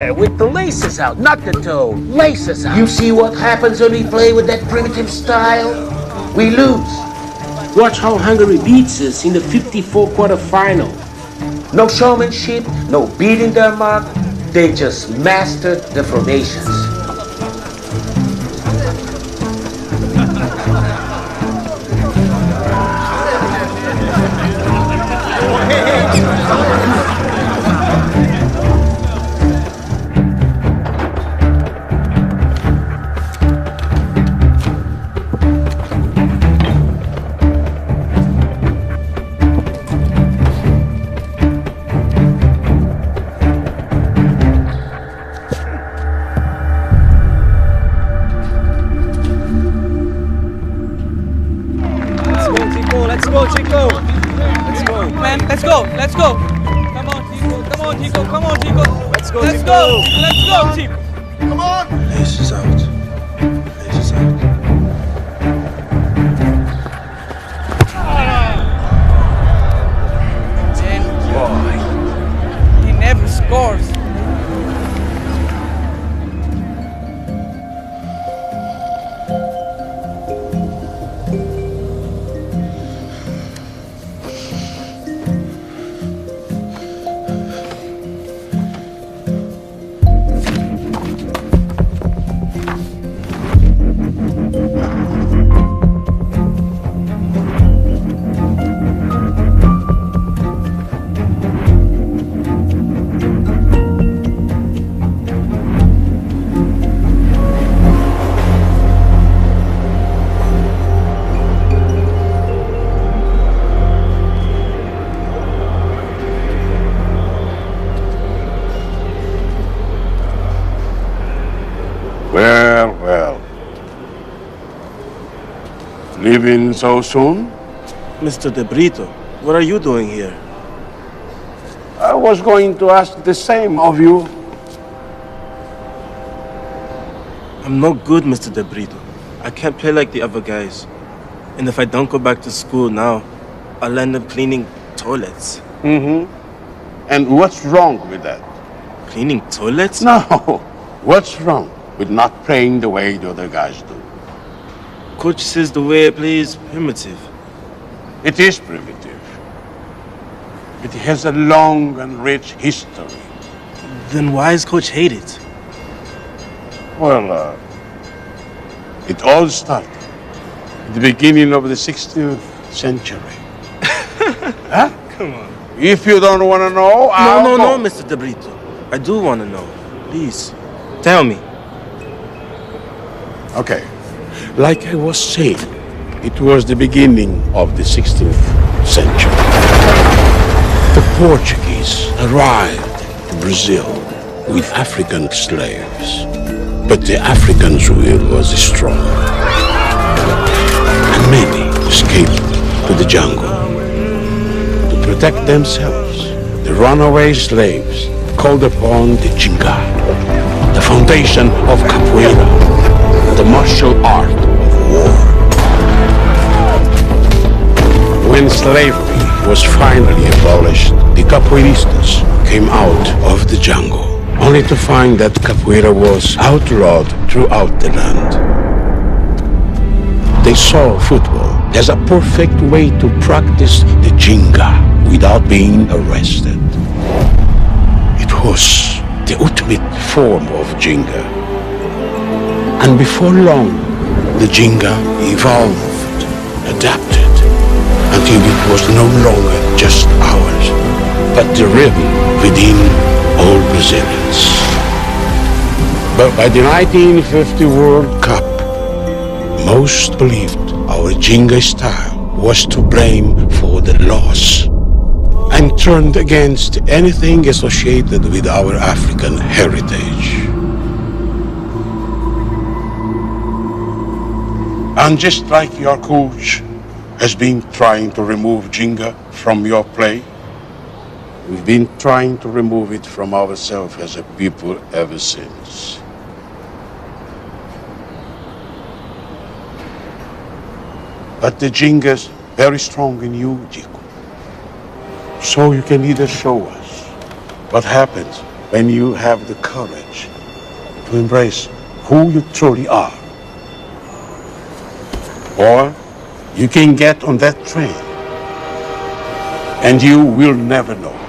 With the laces out, not the toe. Laces out. You see what happens when we play with that primitive style? We lose. Watch how Hungary beats us in the 54 quarterfinal. No showmanship, no beating their mark. They just mastered the formations. Let's go. Come on, Tico. Let's go, Tico. Come on. Laces out. NBoy. He never scores. Well. Leaving so soon? Mr. De Brito, what are you doing here? I was going to ask the same of you. I'm no good, Mr. De Brito. I can't play like the other guys. And if I don't go back to school now, I'll end up cleaning toilets. Mm-hmm. And what's wrong with that? Cleaning toilets? No. What's wrong with not playing the way the other guys do? Coach says the way I play is primitive. It is primitive. It has a long and rich history. Then why is Coach hate it? Well, it all started at the beginning of the 16th century. Huh? Come on. If you don't want to know, I'll No, go. Mr. De Brito. I do want to know. Please, tell me. Okay. Like I was saying, it was the beginning of the 16th century. The Portuguese arrived in Brazil with African slaves. But the Africans' will was strong. And many escaped to the jungle. To protect themselves, the runaway slaves called upon the Jinga, the foundation of capoeira, the martial art of war. When slavery was finally abolished, the capoeiristas came out of the jungle, only to find that capoeira was outlawed throughout the land. They saw football as a perfect way to practice the Jinga without being arrested. It was the ultimate form of Jinga. And before long, the Jinga evolved, adapted, until it was no longer just ours, but the rhythm within all Brazilians. But by the 1950 World Cup, most believed our Jinga style was to blame for the loss and turned against anything associated with our African heritage. And just like your coach has been trying to remove Jinga from your play, we've been trying to remove it from ourselves as a people ever since. But the Jinga's very strong in you, Chico. So you can either show us what happens when you have the courage to embrace who you truly are. Or you can get on that train and you will never know.